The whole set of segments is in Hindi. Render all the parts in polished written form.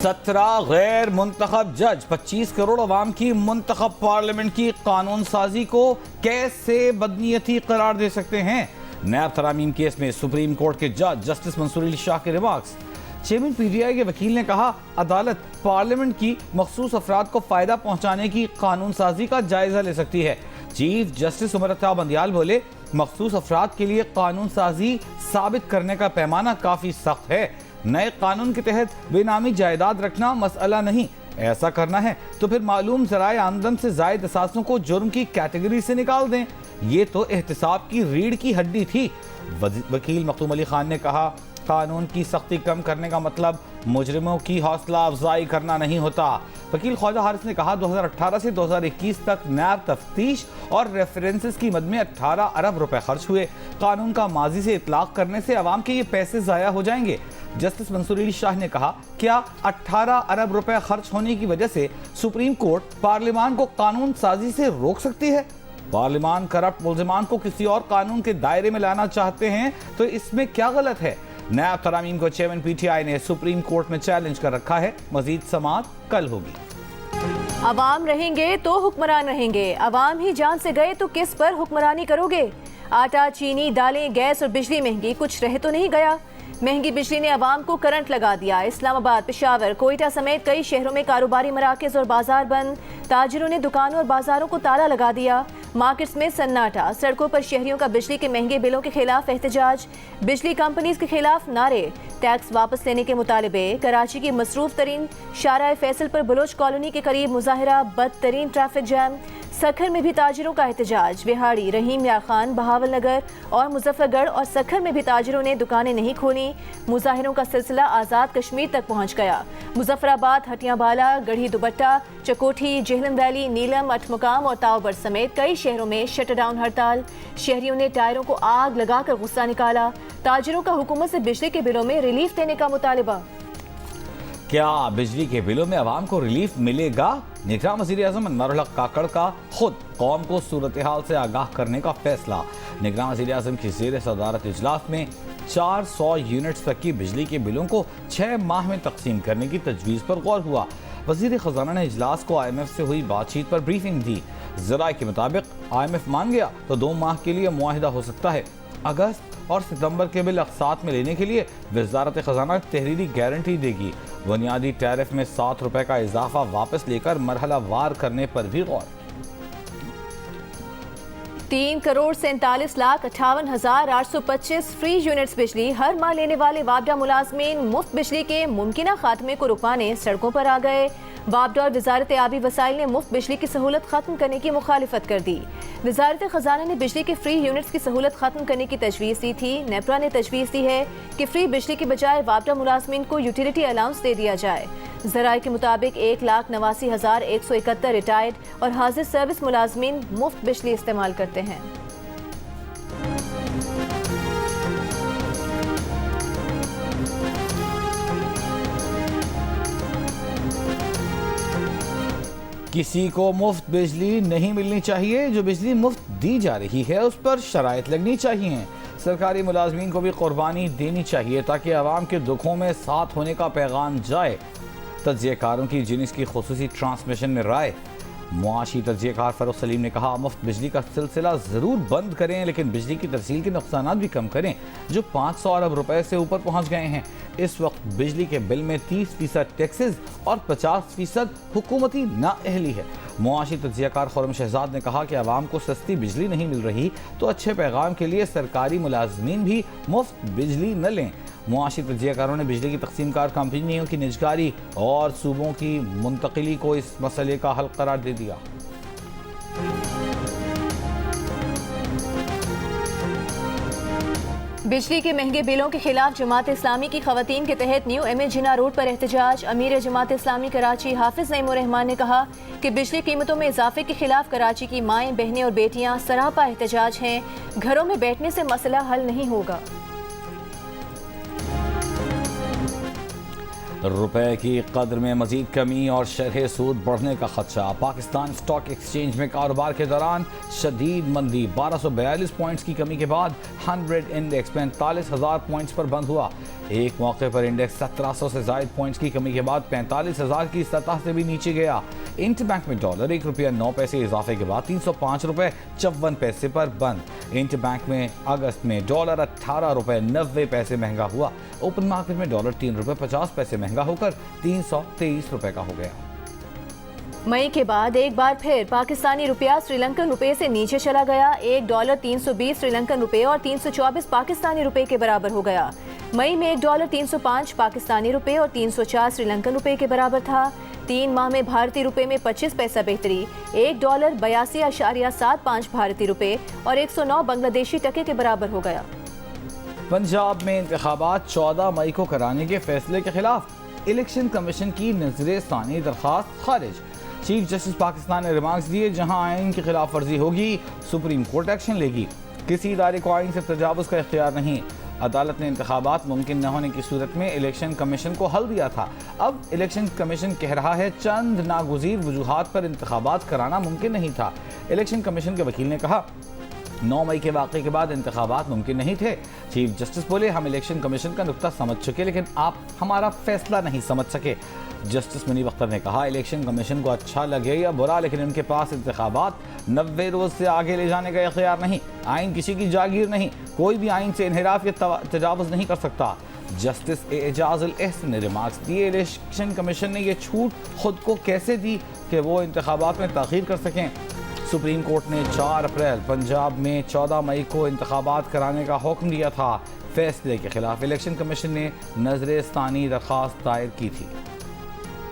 17 गैर मुंतखब जज 25 करोड़ अवाम की मुंतखब पार्लियामेंट की कानून साजी को कैसे बदनीयती करार दे सकते हैं। नैब तरामीम केस में सुप्रीम कोर्ट के जज जस्टिस मंसूर अली शाह के रिमार्क्स। चेयरमैन पीटीआई के वकील ने कहा, अदालत पार्लियामेंट की मखसूस अफराद को फायदा पहुंचाने की कानून साजी का जायजा ले सकती है। चीफ जस्टिस उमर अता बंदियाल बोले, मखसूस अफराद के लिए कानून साजी साबित करने का पैमाना काफी सख्त है। नए कानून के तहत बेनामी जायदाद रखना मसला नहीं, ऐसा करना है तो फिर मालूम जराए आमदन से जायद असासों को जुर्म की कैटेगरी से निकाल दें। ये तो एहतिसाब की रीढ़ की हड्डी थी। वकील मखदूम अली खान ने कहा, कानून की सख्ती कम करने का मतलब मुजरिमों की हौसला अफजाई करना नहीं होता। वकील ख्वाजा हारिस ने कहा, 2018 से 2021 तक नैब तफ्तीश और रेफरेंसेस की मद में 18 अरब रुपए खर्च हुए। कानून का माजी से इतलाक करने से अवाम के ये पैसे जाया हो जाएंगे। जस्टिस मंसूर अली शाह ने कहा, क्या 18 अरब रुपए खर्च होने की वजह से सुप्रीम कोर्ट पार्लियामान को कानून साजी से रोक सकती है? पार्लियामान करप्ट मुल्जिमान को किसी और कानून के दायरे में लाना चाहते हैं तो इसमें क्या गलत है? नैब तरामीम को चेयरमैन पीटीआई ने सुप्रीम कोर्ट में चैलेंज कर रखा है। मजीद समाअत कल होगी। अवाम रहेंगे तो हुक्मरान रहेंगे, अवाम ही जान से गए तो किस पर हुक्मरानी करोगे? आटा, चीनी, दालें, गैस और बिजली महंगी, कुछ रह तो नहीं गया। महंगी बिजली ने अवाम को करंट लगा दिया। इस्लामाबाद, पेशावर, कोयटा समेत कई शहरों में कारोबारी मराकज और बाजार बंद। ताजिरों ने दुकानों और बाजारों को ताला लगा दिया। मार्केट्स में सन्नाटा। सड़कों पर शहरियों का बिजली के महंगे बिलों के खिलाफ एहतजाज, बिजली कंपनीज के खिलाफ नारे, टैक्स वापस लेने के मुतालबे। कराची की मसरूफ तरीन शारा फैसल पर बलोच कॉलोनी के करीब मुजाहरा, बदतरीन ट्रैफिक जैम। सखर में भी ताजिरों का एहतजाज। बिहाड़ी, रहीम यार खान, बहावल नगर और मुजफ्फरगढ़ और सखर में भी ताजिरों ने दुकानें नहीं खोली। मुजाहिरों का सिलसिला आज़ाद कश्मीर तक पहुंच गया। मुजफ्फराबाद, हटियाबाला, गढ़ी दुबट्टा, चकोठी, जेहलम वैली, नीलम, अठमुकाम और तावबर समेत कई शहरों में शटडाउन हड़ताल। शहरियों ने टायरों को आग लगाकर गुस्सा निकाला। ताजिरों का हुकूमत से बिजली के बिलों में रिलीफ देने का मुतालबा। क्या बिजली के बिलों में अवाम को रिलीफ मिलेगा? निगरान वज़ीर आज़म अनवर हक काकड़ का खुद कौम को सूरत हाल से आगाह करने का फैसला। निगरान वज़ीर आज़म की ज़ेर सदारत इजलास में 400 यूनिट्स तक की बिजली के बिलों को 6 माह में तकसीम करने की तजवीज़ पर गौर हुआ। वज़ीर ख़जाना ने इजलास को IMF से हुई बातचीत पर ब्रीफिंग दी। ज़राए के मुताबिक IMF मान गया तो 2 माह के लिए मुआहिदा हो सकता है। अगस्त और सितंबर के बिल अक़सात में लेने के लिए वज़ारत ख़जाना तहरीरी गारंटी देगी। बुनियादी टैरिफ में 7 रुपए का इजाफा वापस लेकर मरहला वार करने पर भी गौर। 3,47,58,825 फ्री यूनिट्स बिजली हर माह लेने वाले वापडा मुलाजमीन मुफ्त बिजली के मुमकिना खात्मे को रुकवाने सड़कों पर आ गए। वापडा और वजारत आबी वसाइल ने मुफ्त बिजली की सहूलत खत्म करने की मुखालिफत कर दी। वजारत खजाना ने बिजली के फ्री यूनिट्स की सहूलत खत्म करने की तजवीज़ दी थी। नेपरा ने तजवीज़ दी है कि फ्री बिजली के बजाय वापडा मुलाजमीन को यूटिलिटी अलाउंस दे दिया जाए। ज़राए के मुताबिक 1,89,171 रिटायर्ड और हाजिर सर्विस मुलाजमीन मुफ्त बिजली इस्तेमाल करते हैं। किसी को मुफ्त बिजली नहीं मिलनी चाहिए। जो बिजली मुफ्त दी जा रही है उस पर शराइत लगनी चाहिए। सरकारी मुलाजमीन को भी कुर्बानी देनी चाहिए ताकि आवाम के दुखों में साथ होने का पैगाम जाए। तज्ज़ियाकारों की जिनिस की खुसूसी ट्रांसमिशन में राय। मुआशी तज्ज़ियाकार फ़रूख सलीम ने कहा, मुफ्त बिजली का सिलसिला ज़रूर बंद करें लेकिन बिजली की तरसील के नुकसानात भी कम करें जो 500 अरब रुपए से ऊपर पहुँच गए हैं। इस वक्त बिजली के बिल में 30% टैक्सेस और 50% हुकूमती नाअहली है। मुआशी तज्ज़ियाकार खुर्रम शहजाद ने कहा कि आवाम को सस्ती बिजली नहीं मिल रही तो अच्छे पैगाम के लिए सरकारी मुलाजमीन भी मुफ्त बिजली न लें। मुआशी तज्ज़ियाकारों ने बिजली की तकसीमकार कंपनियों की निजकारी और सूबों की मुंतकिली को इस मसले का हल करार दे दिया। बिजली के महंगे बिलों के खिलाफ जमात इस्लामी की खवातीन के तहत न्यू MA जिना रोड पर एहतजाज। अमीर जमात इस्लामी कराची हाफिज नईमुर रहमान ने कहा कि बिजली कीमतों में इजाफे के खिलाफ कराची की माएँ, बहनें और बेटियाँ सरापा एहतजाज हैं। घरों में बैठने से मसला हल नहीं होगा। रुपए की कदर में मजीद कमी और शरह सूद बढ़ने का खदशा। पाकिस्तान स्टॉक एक्सचेंज में कारोबार के दौरान शदीद मंदी। 1242 पॉइंट्स की कमी के बाद 100 इंडेक्स 45,000 पॉइंट्स पर बंद हुआ। एक मौके पर इंडेक्स 1700 से जायद पॉइंट्स की कमी के बाद 45,000 की सतह से भी नीचे गया। इंटरबैंक में डॉलर 1 रुपया 9 पैसे इजाफे के बाद 305 रुपए 54 पैसे पर बंद। इंटरबैंक में अगस्त में डॉलर 18 रुपए 90 पैसे महंगा हुआ। ओपन मार्केट में डॉलर 3 रुपए 50 पैसे महंगा होकर 323 रुपए का हो गया। मई के बाद एक बार फिर पाकिस्तानी रुपया श्रीलंकन रुपए से नीचे चला गया। $1 320 श्रीलंकन रुपए और 324 पाकिस्तानी रुपए के बराबर हो गया। मई में $1 305 पाकिस्तानी रुपए और 304 श्रीलंकन रुपए के बराबर था। 3 माह में भारतीय रुपए में 25 पैसा बेहतरी, $1 82.75 भारतीय रुपए और 109 बांग्लादेशी टके के बराबर हो गया। पंजाब में इंतखाबात 14 मई को कराने के फैसले के खिलाफ इलेक्शन कमीशन की नजर-ए-सानी दरखास्त खारिज। चीफ जस्टिस पाकिस्तान ने रिमार्क्स दिए, जहां आइन की खिलाफ वर्जी होगी सुप्रीम कोर्ट एक्शन लेगी। किसी इदारे को आइन से तजावुज का इख्तियार नहीं। अदालत ने इंतखाबात मुमकिन न होने की सूरत में इलेक्शन कमीशन को हल दिया था। अब इलेक्शन कमीशन कह रहा है चंद नागुज़ीर वजूहात पर इंतखाबात कराना मुमकिन नहीं था। इलेक्शन कमीशन के वकील ने कहा 9 मई के वाक़े के बाद इंतखाबात मुमकिन नहीं थे। चीफ जस्टिस बोले, हम इलेक्शन कमीशन का नुक्ता समझ चुके लेकिन आप हमारा फैसला नहीं समझ सके। जस्टिस मुनीब अख्तर ने कहा, इलेक्शन कमीशन को अच्छा लगे या बुरा लेकिन उनके पास इंतखाबात 90 रोज से आगे ले जाने का इख्तियार नहीं। आइन किसी की जागीर नहीं, कोई भी आइन से इन्हिराफ या तजावुज नहीं कर सकता। जस्टिस एजाज अल एहसन ने रिमार्क्स दिए, इलेक्शन कमीशन ने यह छूट खुद को कैसे दी कि वो इंतखाबात में ताख़ीर कर सकें। सुप्रीम कोर्ट ने 4 अप्रैल पंजाब में 14 मई को इंतखाबात कराने का हुक्म दिया था। फैसले के खिलाफ इलेक्शन कमीशन ने नजर-ए-सानी दरखास्त दायर की थी।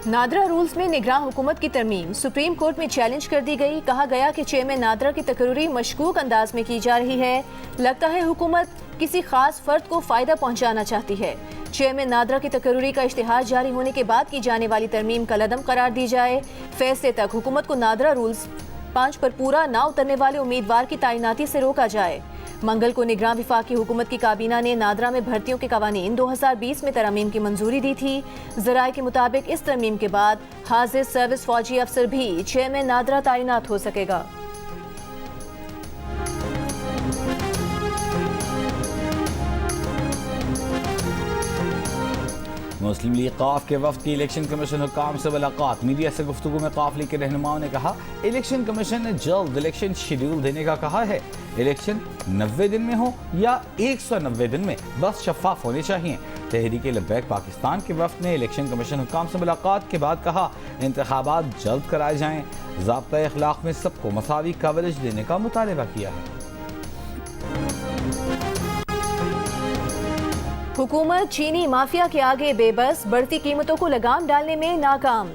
नादरा रूल्स में निगरान हुकूमत की तरमीम सुप्रीम कोर्ट में चैलेंज कर दी गई। कहा गया कि चेयरमैन नादरा की तकरीरी मशकूक अंदाज में की जा रही है। लगता है हुकूमत किसी खास फर्द को फायदा पहुंचाना चाहती है। चेयरमैन नादरा की तकरीरी का इश्तिहार जारी होने के बाद की जाने वाली तरमीम कलअदम करार दी जाए। फैसले तक हुकूमत को नादरा रूल्स 5 पर पूरा ना उतरने वाले उम्मीदवार की तैनाती से रोका जाए। मंगल को निगरान विफाकी हुकूमत की काबीना ने नादरा में भर्तियों के कवानीन 2020 में तरमीम की मंजूरी दी थी। ज़राए के मुताबिक इस तरमीम के बाद हाजिर सर्विस फौजी अफसर भी चेयरमैन नादरा तैनात हो सकेगा। मुस्लिम लीग काफ के वफ्द की इलेक्शन कमीशन हुक्काम से मुलाकात। मीडिया से गुफ्तगू में काफिले के रहनुमाओं ने कहा, इलेक्शन कमीशन ने जल्द इलेक्शन शेड्यूल देने का कहा है। इलेक्शन 90 दिन में हो या 190 दिन में, बस शफाफ होने चाहिए। तहरीक लब्बैक पाकिस्तान के वफ्द ने इलेक्शन कमीशन हुक्काम से मुलाकात के बाद कहा, इंतखाबात जल्द कराए जाएं। ज़ाब्ता अखलाक में सबको मसावी कवरेज देने का मुतालबा किया है। हुकूमत चीनी माफिया के आगे बेबस, बढ़ती कीमतों को लगाम डालने में नाकाम।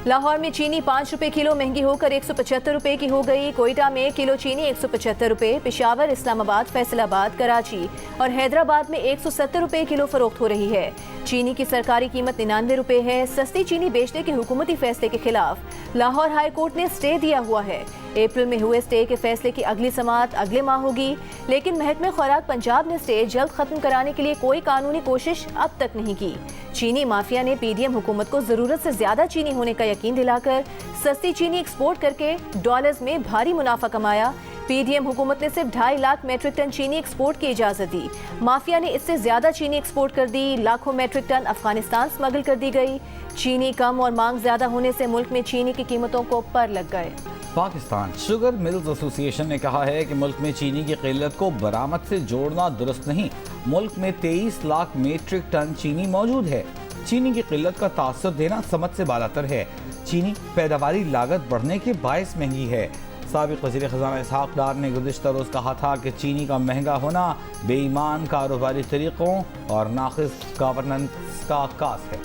लाहौर में चीनी 5 रुपए किलो महंगी होकर 175 रुपए की हो गई। कोयटा में किलो चीनी 175 रुपए, पेशावर, इस्लामाबाद, फैसलाबाद, कराची और हैदराबाद में 170 रुपए किलो फरोख्त हो रही है। चीनी की सरकारी कीमत 99 रुपए है। सस्ती चीनी बेचने के हुकूमती फैसले के खिलाफ लाहौर हाई कोर्ट ने स्टे दिया हुआ है। अप्रैल में हुए स्टे के फैसले की अगली समाअत अगले माह होगी, लेकिन महकमे खुराक पंजाब ने स्टे जल्द खत्म कराने के लिए कोई कानूनी कोशिश अब तक नहीं की। चीनी माफिया ने पीडीएम हुकूमत को जरूरत से ज्यादा चीनी होने का यकीन दिलाकर सस्ती चीनी एक्सपोर्ट करके डॉलर्स में भारी मुनाफा कमाया। पीडीएम हुकूमत ने सिर्फ 2.5 लाख मेट्रिक टन चीनी एक्सपोर्ट की इजाजत दी। माफिया ने इससे ज्यादा चीनी एक्सपोर्ट कर दी। लाखों मेट्रिक टन अफगानिस्तान स्मगल कर दी गई। चीनी कम और मांग ज्यादा होने से मुल्क में चीनी की कीमतों को पर लग गए। पाकिस्तान शुगर मिल्स एसोसिएशन ने कहा है कि मुल्क में चीनी की किल्लत को बरामद से जोड़ना दुरुस्त नहीं। मुल्क में 23 लाख मीट्रिक टन चीनी मौजूद है। चीनी की किल्लत का तासुर देना समझ से बालातर है। चीनी पैदावारी लागत बढ़ने के बायस महंगी है। साबिक वज़ीर ख़ज़ाना इसहाक़ डार ने गुज़िश्ता रोज़ कहा था कि चीनी का महंगा होना बेईमान कारोबारी तरीक़ों और नाक़िस गवर्नेंस का अक्कास है।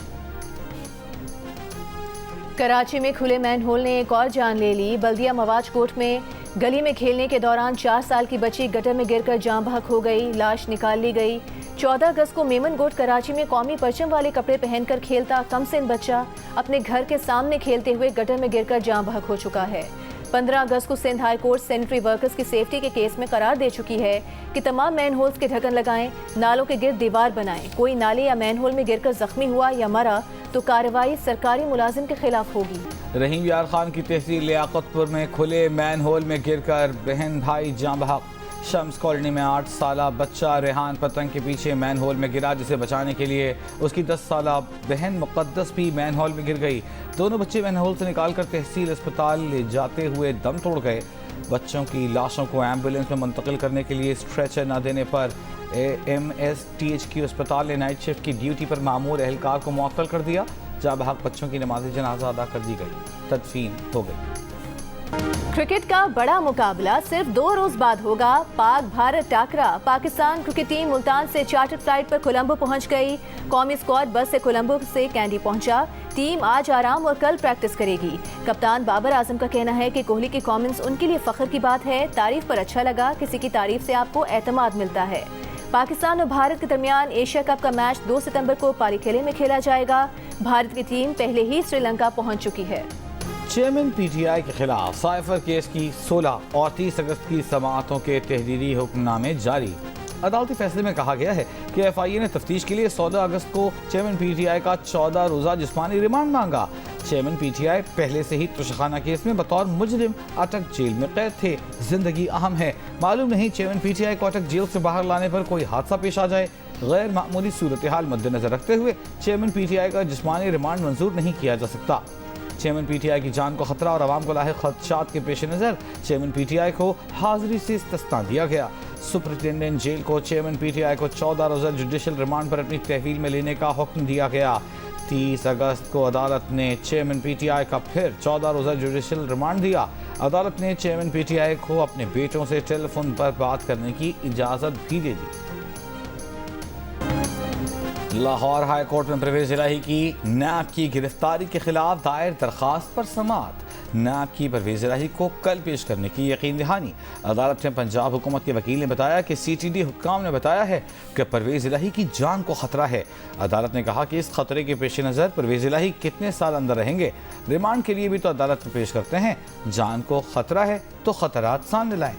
कराची में खुले मैनहोल ने एक और जान ले ली। बल्दिया मवाज कोट में गली में खेलने के दौरान 4 साल की बच्ची गटर में गिरकर जाँ बहक हो गई। लाश निकाल ली गई। 14 अगस्त को मेमन गोट कराची में कौमी परचम वाले कपड़े पहनकर खेलता कमसिन बच्चा अपने घर के सामने खेलते हुए गटर में गिरकर जाँ बहक हो चुका है। 15 अगस्त को Sindh high court sanitary workers की सेफ्टी के केस में करार दे चुकी है कि तमाम मैन होल्स के ढक्कन लगाएं, नालों के गिर्द दीवार बनाएं। कोई नाले या मैन होल में गिरकर जख्मी हुआ या मरा तो कार्रवाई सरकारी मुलाजिम के खिलाफ होगी। रहीम यार खान की तहसील लियाकतपुर में खुले मैन होल में गिरकर बहन भाई जाँ बहक। शम्स कॉलोनी में 8 साला बच्चा रेहान पतंग के पीछे मैन होल में गिरा, जिसे बचाने के लिए उसकी 10 साला बहन मुक़द्दस भी मैन होल में गिर गई। दोनों बच्चे मैन होल से निकालकर तहसील अस्पताल ले जाते हुए दम तोड़ गए। बच्चों की लाशों को एम्बुलेंस में मुंतकिल करने के लिए स्ट्रेचर न देने पर MSTHQ अस्पताल ने नाइट शिफ्ट की ड्यूटी पर मामूर एहलकार को मुअत्तल कर दिया। जहाँ बहक बच्चों की नमाज़ जनाजा अदा कर दी गई, तदफीन हो गई। क्रिकेट का बड़ा मुकाबला सिर्फ 2 रोज बाद होगा। पाक भारत टाकरा। पाकिस्तान क्रिकेट टीम मुल्तान से चार्टर्ड फ्लाइट पर कोलंबो पहुंच गई। कौमी स्क्वाड बस से कोलंबो से कैंडी पहुंचा। टीम आज आराम और कल प्रैक्टिस करेगी। कप्तान बाबर आजम का कहना है कि कोहली के कमेंट्स उनके लिए फख्र की बात है। तारीफ पर अच्छा लगा, किसी की तारीफ से आपको एतमाद मिलता है। पाकिस्तान और भारत के दरमियान एशिया कप का मैच 2 सितंबर को पालीखेले में खेला जाएगा। भारत की टीम पहले ही श्रीलंका पहुंच चुकी है। चेयरमैन PTI के खिलाफ साइफर केस की 16 और 30 अगस्त की समाअतों के तहरीरी हुक्मनामे जारी। अदालती फैसले में कहा गया है कि FIA ने तफ्तीश के लिए 14 अगस्त को चेयरमैन PTI का 14 रोज़ा जिस्मानी रिमांड मांगा। चेयरमैन PTI पहले से ही तोशाखाना केस में बतौर मुजरिम अटक जेल में कैद थे। जिंदगी अहम है, मालूम नहीं चेयरमैन PTI को अटक जेल से बाहर लाने पर कोई हादसा पेश आ जाए। गैर मामूली सूरत हाल मद्देनजर रखते हुए चेयरमैन PTI का जिस्मानी रिमांड मंजूर नहीं किया जा सकता। चेयरमैन PTI की जान को खतरा और आवाम को लाहिक खदशात के पेश नज़र चेयरमैन PTI को हाजिरी से इस्तिस्ना दिया गया। सुपरिटेंडेंट जेल को चेयरमैन PTI को 14 रोज़ा जुडिशल रिमांड पर अपनी तहवील में लेने का हुक्म दिया गया। 30 अगस्त को अदालत ने चेयरमैन PTI का फिर 14 रोज़ा जुडिशल रिमांड दिया। अदालत ने चेयरमैन PTI को अपने बेटों से टेलीफोन पर बात करने की इजाज़त भी दे दी। लाहौर हाई कोर्ट में परवेज इलाही की नैब की गिरफ्तारी के खिलाफ दायर दरखास्त पर समाअत। नैब की परवेज इलाही को कल पेश करने की यकीन दहानी। अदालत में पंजाब हुकूमत के वकील ने बताया कि CTD हुक्काम ने बताया है कि परवेज इलाही की जान को खतरा है। अदालत ने कहा कि इस खतरे के पेश नज़र परवेज इलाही कितने साल अंदर रहेंगे, रिमांड के लिए भी तो अदालत में पेश करते हैं। जान को खतरा है तो खतरात सामने लाएं।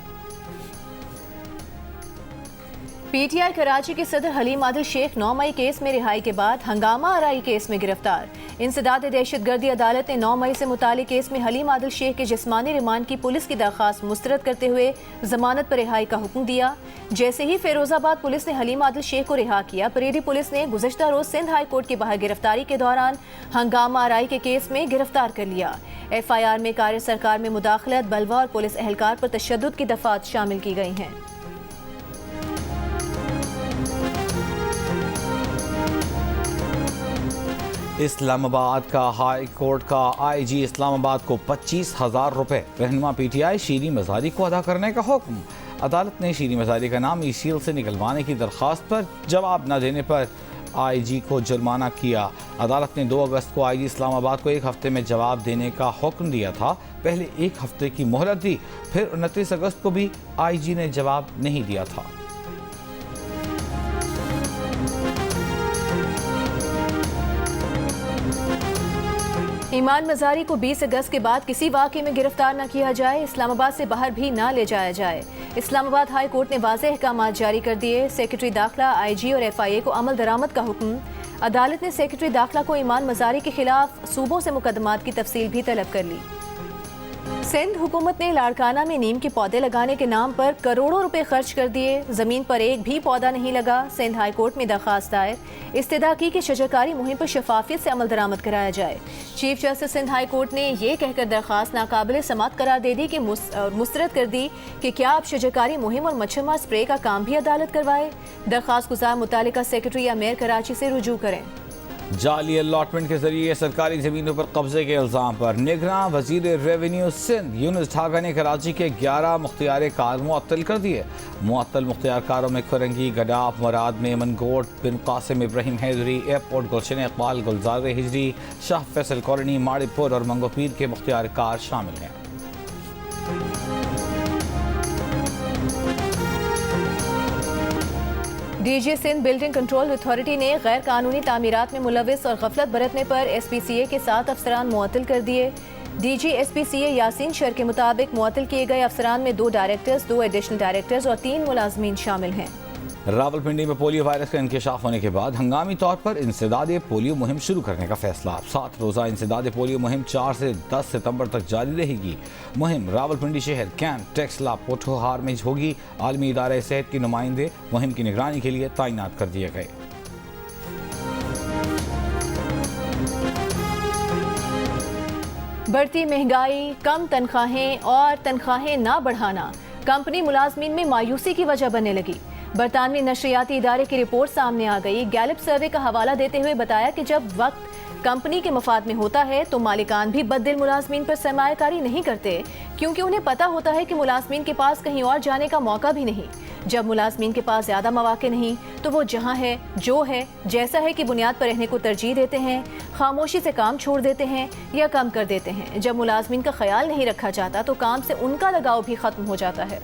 PTI कराची के सदर हलीम आदिल शेख 9 मई केस में रिहाई के बाद हंगामा आराई केस में गिरफ्तार। इंसदाद दहशतगर्दी अदालत ने 9 मई से मुतालिक केस में हलीम आदिल शेख के जिस्मानी रिमांड की पुलिस की दरख्वास्त मुस्तरद करते हुए जमानत पर रिहाई का हुक्म दिया। जैसे ही फिरोजाबाद पुलिस ने हलीम आदिल शेख को रिहा किया, परेरी पुलिस ने गुज़श्ता रोज सिंध हाई कोर्ट के बाहर गिरफ्तारी के दौरान हंगामा आराई के केस में गिरफ्तार कर लिया। FIR में कार्य सरकार में मुदाखलत, बलवा और पुलिस एहलकार पर तशद्दुद की दफात शामिल की गई हैं। इस्लामाबाद का हाई कोर्ट का IG इस्लामाबाद को 25,000 रुपये रहनुमा PTI शीरी मज़ारी को अदा करने का हुक्म। अदालत ने शीरी मज़ारी का नाम ECL से निकलवाने की दरख्वास्त पर जवाब न देने पर IG को जुर्माना किया। अदालत ने 2 अगस्त को IG इस्लामाबाद को 1 हफ्ते में जवाब देने का हुक्म दिया था। पहले 1 हफ्ते की मोहलत दी, फिर 29 अगस्त को भी IG ने जवाब नहीं दिया था। ईमान मज़ारी को 20 अगस्त के बाद किसी वाक़े में गिरफ्तार न किया जाए, इस्लामाबाद से बाहर भी ना ले जाया जाए। इस्लामाबाद हाई कोर्ट ने वाज़ेह अहकामात जारी कर दिए। सेक्रेटरी दाखिला, IG और FIA को अमल दरामद का हुक्म। अदालत ने सेक्रेटरी दाखिला को ईमान मज़ारी के खिलाफ सूबों से मुकदमात की तफसील भी तलब कर ली। सिंध हुकूमत ने लाड़काना में नीम के पौधे लगाने के नाम पर करोड़ों रुपए खर्च कर दिए। जमीन पर एक भी पौधा नहीं लगा। सिंध हाई कोर्ट में दरखास्त दायर, इस्तदा की कि शजरकारी मुहिम पर शफाफियत से अमल दरामद कराया जाए। Chief justice Sindh high court ने यह कहकर दरखास्त नाकाबिल समात करार दे दी कि मुस्तरद कर दी कि क्या आप शजरकारी मुहिम और मच्छरमार स्प्रे का काम भी अदालत करवाए। दरखास्त गुजार मुतालिका सेक्रेटरी या मेयर कराची से रुजू करें। जाली अलॉटमेंट के जरिए सरकारी जमीनों पर कब्जे के इल्जाम पर निगरां वजीर रेवेन्यू सिंध यूनुस ढाका ने कराची के 11 मुख्तियार कार मुअत्तल कर दिए। मुअत्तल मुख्तियार कारों में खुरंगी, गडाफ, मुराद, मेमन गोट, बिन कासिम, इब्राहिम हैदरी, एयरपोर्ट, गुलशन इकबाल, गुलजार हिजरी, शाह फैसल कॉलोनी, माड़ीपुर और मंगोपीर के मुख्तियार कार शामिल हैं। DG Sindh building control authority ने गैर कानूनी तामीरात में मुलविस और गफलत बरतने पर SPCA के 7 अफसरान मुअत्तल कर दिए। DG SPCA यासीन शर के मुताबिक मुअत्तल किए गए अफसरान में 2 डायरेक्टर्स, 2 एडिशनल डायरेक्टर्स और 3 मुलाजमीन शामिल हैं। रावलपिंडी में पोलियो वायरस का इंकशाफ होने के बाद हंगामी तौर पर इंसदाद पोलियो मुहिम शुरू करने का फैसला। 7 रोज़ा इंसदाद पोलियो मुहिम 4 से 10 सितंबर तक जारी रहेगी। मुहिम रावलपिंडी शहर, कैंप, टेक्सला, पोठोहार में होगी। आलमी इदारे सेहत के नुमाइंदे मुहिम की निगरानी के लिए तैनात कर दिए गए। बढ़ती महंगाई, कम तनख्वाहें और तनख्वाहें ना बढ़ाना कंपनी मुलाजमीन में मायूसी की वजह बनने लगी। बरतानवी नशरियाती इदारे की रिपोर्ट सामने आ गई। गैलिप सर्वे का हवाला देते हुए बताया कि जब वक्त कंपनी के मफाद में होता है तो मालिकान भी बददिल मुलाजमीन पर सरमायाकारी नहीं करते, क्योंकि उन्हें पता होता है कि मुलाजमीन के पास कहीं और जाने का मौका भी नहीं। जब मुलाजमीन के पास ज़्यादा मौके नहीं तो वो जहाँ है, जो है, जैसा है की बुनियाद पर रहने को तरजीह देते हैं, खामोशी से काम छोड़ देते हैं या कम कर देते हैं। जब मुलाजमीन का ख्याल नहीं रखा जाता तो काम से उनका लगाव भी ख़त्म हो जाता है।